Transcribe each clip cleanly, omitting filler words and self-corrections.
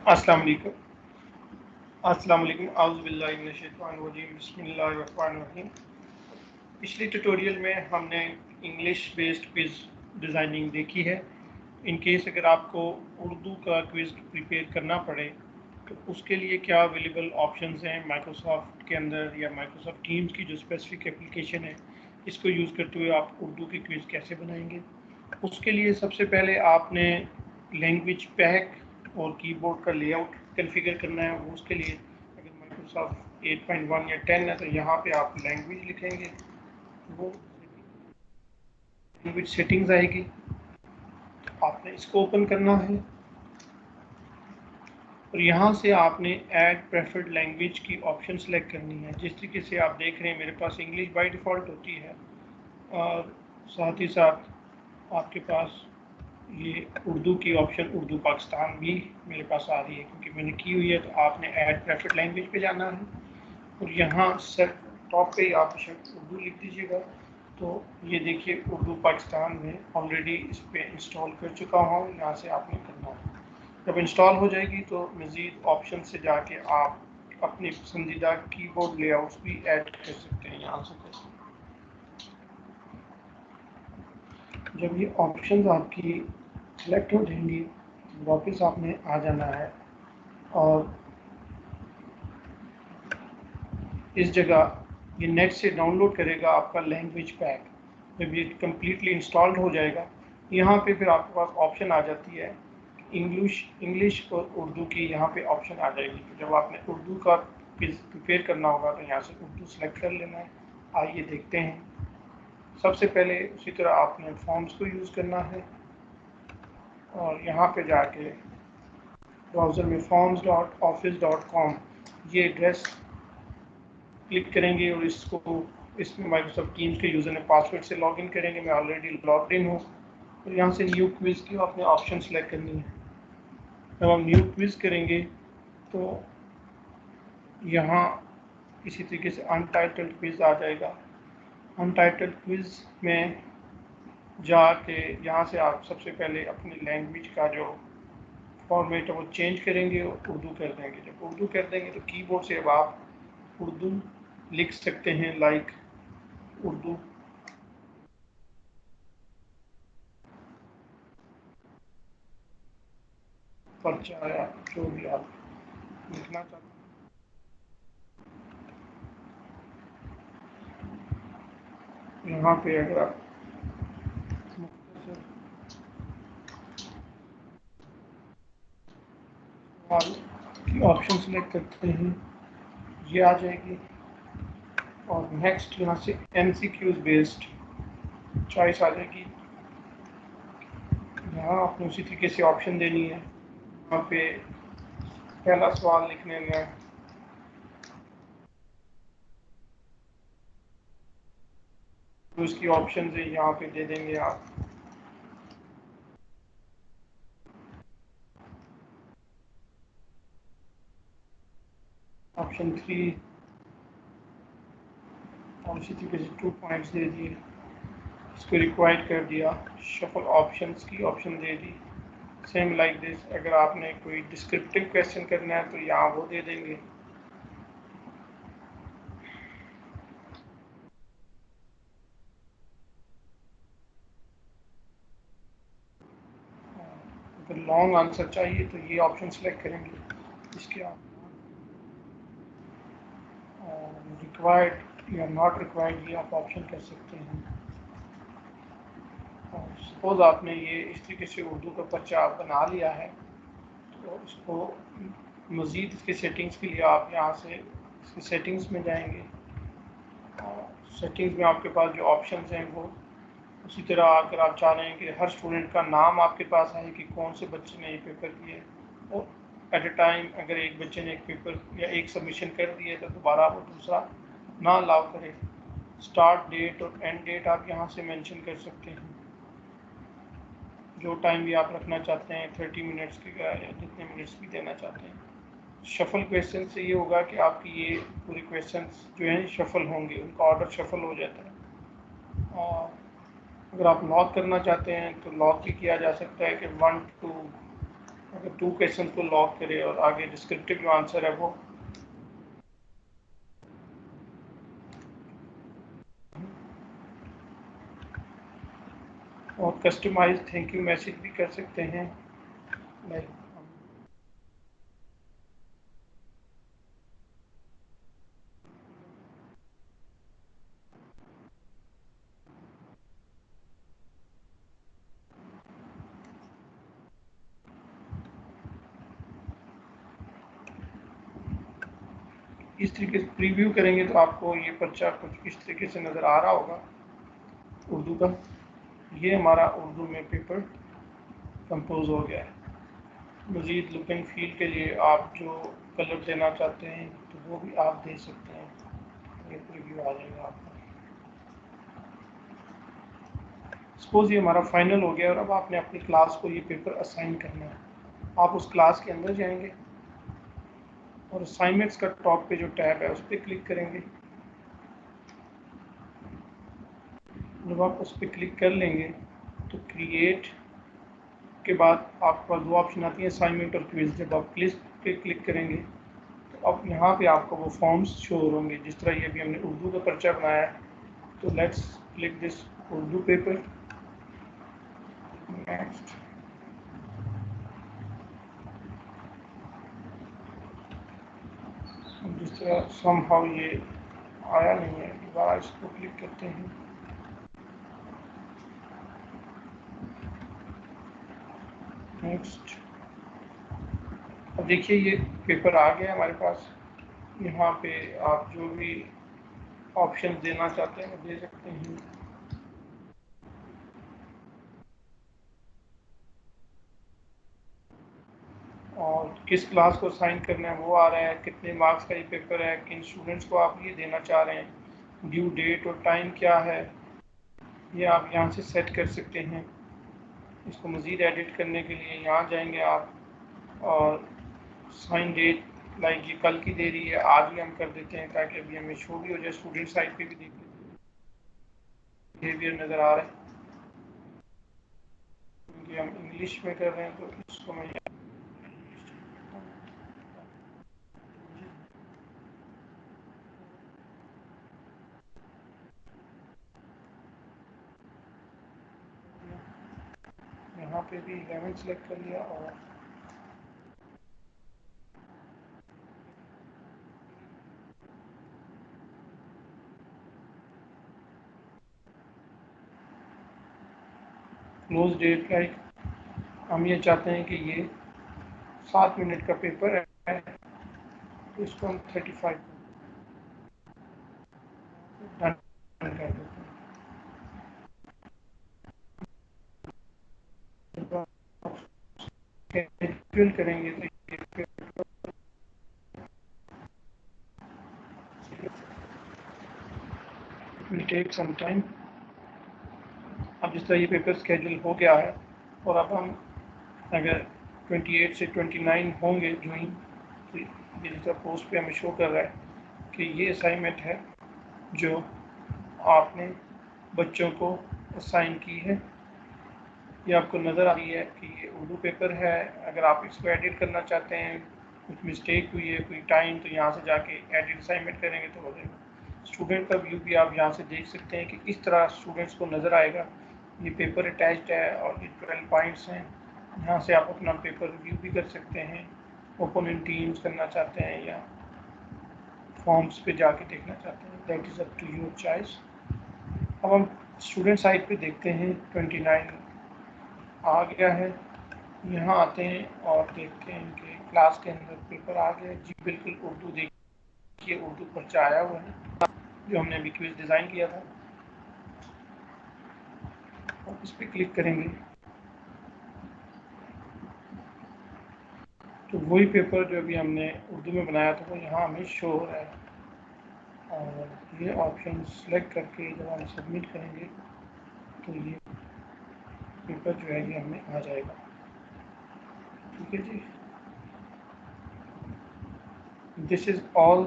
अस्सलाम वालेकुम आउज़ु बिल्लाहि मिनश शैतानिर रजीम बिस्मिल्लाहिर रहमानिर रहीम। पिछली ट्यूटोरियल में हमने इंग्लिश बेस्ड क्विज़ डिज़ाइनिंग देखी है। इन केस अगर आपको उर्दू का क्विज़ प्रिपेयर करना पड़े तो उसके लिए क्या अवेलेबल ऑप्शंस हैं माइक्रोसॉफ्ट के अंदर या माइक्रोसॉफ्ट टीम्स की जो स्पेसिफिक एप्लीकेशन है, इसको यूज़ करते हुए आप उर्दू के क्विज़ कैसे बनाएंगे। उसके लिए सबसे पहले आपने लैंग्वेज पैक और कीबोर्ड का लेआउट कॉन्फ़िगर करना है। वो उसके लिए अगर माइक्रोसॉफ्ट 8.1 या 10 है तो यहाँ पे आप लैंग्वेज लिखेंगे, वो लैंग्वेज सेटिंग्स आएगी, तो आपने इसको ओपन करना है और यहाँ से आपने ऐड प्रेफर्ड लैंग्वेज की ऑप्शन सेलेक्ट करनी है। जिस तरीके से आप देख रहे हैं मेरे पास इंग्लिश बाय डिफ़ॉल्ट होती है और साथ ही साथ आपके पास ये उर्दू की ऑप्शन उर्दू पाकिस्तान भी मेरे पास आ रही है क्योंकि मैंने की हुई है। तो आपने ऐड प्रेफर्ड लैंग्वेज पे जाना है और यहाँ सर टॉप पे आप उर्दू लिख दीजिएगा। तो ये देखिए उर्दू पाकिस्तान में ऑलरेडी इस पर इंस्टॉल कर चुका हूँ। यहाँ से आपने करना है, जब इंस्टॉल हो जाएगी तो मज़ीद ऑप्शन से जाके आप अपनी पसंदीदा कीबोर्ड लेआउट्स भी ऐड कर सकते हैं। यहाँ से जब ये ऑप्शन आपकी सेलेक्ट हो जाएंगी तो वापस आपने आ जाना है और इस जगह ये नेट से डाउनलोड करेगा आपका लैंग्वेज पैक। जब ये कम्प्लीटली इंस्टॉल्ड हो जाएगा, यहाँ पे फिर आपके पास ऑप्शन आ जाती है इंग्लिश और उर्दू की, यहाँ पे ऑप्शन आ जाएगी। तो जब आपने उर्दू का प्रिपेयर करना होगा तो यहाँ से उर्दू सेलेक्ट कर लेना है। आइए देखते हैं। सबसे पहले उसी तरह आपने फॉर्म्स को यूज़ करना है और यहाँ पे जाके ब्राउज़र में forms.office.com ये एड्रेस क्लिक करेंगे और इसमें माइक्रोसॉफ्ट टीम्स के यूज़र ने पासवर्ड से लॉगिन करेंगे। मैं ऑलरेडी लॉग्ड इन हूँ और यहाँ से न्यू क्विज़ की आपने ऑप्शन सेलेक्ट करनी है। जब हम न्यू क्विज़ करेंगे तो यहाँ इसी तरीके से अनटाइटल्ड क्विज़ आ जाएगा। अनटाइटल्ड क्विज़ में जाके यहाँ से आप सबसे पहले अपनी लैंग्वेज का जो फॉर्मेट है वो चेंज करेंगे और उर्दू कर देंगे। जब उर्दू कर देंगे तो कीबोर्ड से अब आप उर्दू लिख सकते हैं, लाइक उर्दू पर्चा या जो भी आप लिखना चाहते हैं। यहाँ पे अगर आप की ऑप्शन सेलेक्ट करते हैं, ये आ जाएगी और नेक्स्ट यहाँ से MCQs बेस्ड चॉइस आ जाएगी। यहाँ आपने उसी तरीके से ऑप्शन देनी है। यहाँ पे पहला सवाल लिखने में तो इसकी ऑप्शन है यहाँ पे दे देंगे आप। ऑप्शन 3 और इसी तरीके से 2 पॉइंट्स दे दिए, इसको रिक्वायर्ड कर दिया। शफल ऑप्शंस की option they the. Same like this, अगर आपने कोई डिस्क्रिप्टिव क्वेश्चन करना है तो यहाँ वो दे देंगे। अगर लॉन्ग आंसर चाहिए तो ये ऑप्शन सेलेक्ट करेंगे। इसके आप रिक्वायर्ड या नॉट रिक्वायर्ड ये आप ऑप्शन कर सकते हैं। सपोज आपने ये इस तरीके से उर्दू का पर्चा आप बना लिया है तो इसको मज़ीद इसके सेटिंग्स के लिए आप यहाँ से इसकी सेटिंग्स में जाएंगे और सेटिंग्स में आपके पास जो ऑप्शंस हैं वो उसी तरह अगर आप चाह रहे हैं कि हर स्टूडेंट का नाम आपके पास आए कि कौन से बच्चे ने ये पेपर किए और एट ए टाइम अगर एक बच्चे ने एक पेपर या एक सबमिशन कर दिए तो दोबारा वो दूसरा ना अलाउ करे। स्टार्ट डेट और एंड डेट आप यहाँ से मेंशन कर सकते हैं, जो टाइम भी आप रखना चाहते हैं 30 मिनट्स का या जितने मिनट्स भी देना चाहते हैं। शफल क्वेश्चन से ये होगा कि आपकी ये पूरे क्वेश्चंस जो हैं शफल होंगे, उनका ऑर्डर शफल हो जाता है। और अगर आप लॉक करना चाहते हैं तो लॉक भी किया जा सकता है कि 1 to अगर 2 क्वेश्चन को लॉक करे और आगे डिस्क्रिप्टिव जो आंसर है वो और कस्टमाइज थैंक यू मैसेज भी कर सकते हैं लाइक इस तरीके से प्रीव्यू करेंगे तो आपको ये पर्चा कुछ इस तरीके से नज़र आ रहा होगा उर्दू का। ये हमारा उर्दू में पेपर कंपोज हो गया है। मज़ीद लुक एंड फील के लिए आप जो कलर देना चाहते हैं तो वो भी आप दे सकते हैं। ये प्रीव्यू आ जाएगा आपका। सपोज ये हमारा फाइनल हो गया और अब आपने अपनी क्लास को ये पेपर असाइन करना है। आप उस क्लास के अंदर जाएंगे और असाइनमेंट्स का टॉप पे जो टैब है उस पर क्लिक करेंगे। जब आप उस पर क्लिक कर लेंगे तो क्रिएट के बाद आपके पास दो ऑप्शन आती हैं, असाइनमेंट और क्विज। जब आप क्विज पे क्लिक करेंगे तो अब यहाँ पे आपको वो फॉर्म्स शो होंगे जिस तरह ये भी हमने उर्दू का पर्चा बनाया है। तो let's click this Urdu paper. Next जिस तरह समहाउ ये आया नहीं है, दोबारा इसको क्लिक करते हैं। नेक्स्ट अब देखिए ये पेपर आ गया हमारे पास। यहाँ पे आप जो भी ऑप्शन देना चाहते हैं वो दे सकते हैं। और किस क्लास को साइन करना है वो आ रहा है, कितने मार्क्स का ये पेपर है, किन स्टूडेंट्स को आप ये देना चाह रहे हैं, ड्यू डेट और टाइम क्या है, ये आप यहाँ से सेट कर सकते हैं। इसको मज़ीद एडिट करने के लिए यहाँ जाएंगे आप और साइन डेट लाइक ये कल की दे रही है, आज ही हम कर देते हैं ताकि अभी हमें शो भी हो जाए। स्टूडेंट साइड पे भी देख बिहेवियर नज़र आ रहा है क्योंकि हम इंग्लिश में कर रहे हैं तो इसको मैं यहाँ पे भी 11 सेलेक्ट कर लिया और क्लोज डेट लाइक हम ये चाहते हैं कि ये 7 मिनट का पेपर है तो इसको हम 35 डन कर देते हैं। कैलकुलेट करेंगे तो विल टेक सम टाइम। अब जिस तरह ये पेपर स्केड्यूल हो गया है और अब हम अगर 28 से 29 होंगे ज्वाइन तो ये जिस तरह पोस्ट पे हमें शो कर रहा है कि ये असाइनमेंट है जो आपने बच्चों को असाइन की है। ये आपको नज़र आ रही है कि ये उर्दू पेपर है। अगर आप इसको एडिट करना चाहते हैं, कुछ मिस्टेक हुई है, कोई टाइम, तो यहाँ से जाके एडिट असाइनमेंट करेंगे तो हो जाएगा। स्टूडेंट का व्यू भी आप यहाँ से देख सकते हैं कि इस तरह स्टूडेंट्स को नज़र आएगा। ये पेपर अटैच्ड है और ये 12 पॉइंट्स हैं। यहाँ से आप अपना पेपर रिव्यू भी कर सकते हैं, ओपन इन टीम्स करना चाहते हैं या फॉर्म्स पे जाके देखना चाहते हैं, that is up to your choice. अब हम स्टूडेंट साइड पे देखते हैं। 29 आ गया है। यहाँ आते हैं और देखते हैं कि क्लास के अंदर पेपर आ गया जी। बिल्कुल उर्दू देखिए, उर्दू पर्चा आया हुआ है जो हमने अभी क्विज डिज़ाइन किया था। और इस पर क्लिक करेंगे तो वही पेपर जो अभी हमने उर्दू में बनाया था वो यहाँ हमें शो हो रहा है। और ये ऑप्शन सेलेक्ट करके जब हम सबमिट करेंगे तो ये पेपर जो है ये हमें आ जाएगा। ठीक है जी, this is all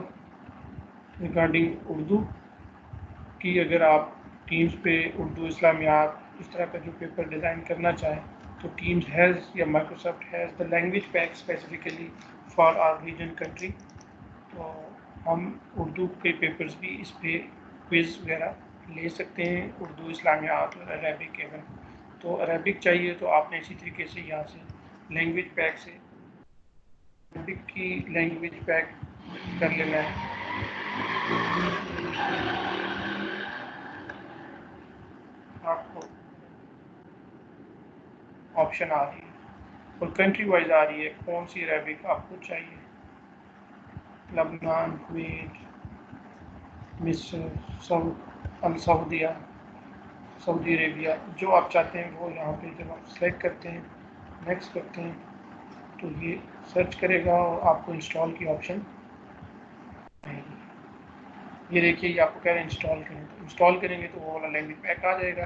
regarding Urdu की। अगर आप टीम्स पे उर्दू इस्लामियात इस तरह का जो पेपर डिज़ाइन करना चाहें تو ٹیمز ہیز یا Microsoft has the language pack specifically for our region country. تو ہم اردو کے پیپرز بھی اس پہ کوئز وغیرہ لے سکتے ہیں، اردو اسلامیات اور عربک ایون. تو عربک چاہیے تو آپ نے اسی طریقے سے یہاں سے لینگویج پیک سے عربک کی لینگویج پیک کر لینا ہے. آپ کو آپشن آ رہی ہے اور کنٹری وائز آ رہی ہے کون سی عربک آپ کو چاہیے. لبنان، کویت، مصر، السعودیہ، سعودی عربیہ، جو آپ چاہتے ہیں وہ یہاں پہ جب آپ سلیکٹ کرتے ہیں نیکسٹ کرتے ہیں تو یہ سرچ کرے گا اور آپ کو انسٹال کی آپشن آئے گی. یہ دیکھیے یہ آپ کو کہہ رہے ہیں انسٹال کریں، تو انسٹال کریں گے تو وہ والا لینگویج پیک آ جائے گا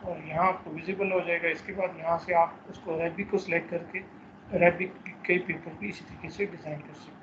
اور یہاں آپ کو ویزیبل ہو جائے گا. اس کے بعد یہاں سے آپ اس کو عربک کو سلیکٹ کر کے عربک کے پیپر بھی اسی طریقے سے ڈیزائن کر سکتے ہیں.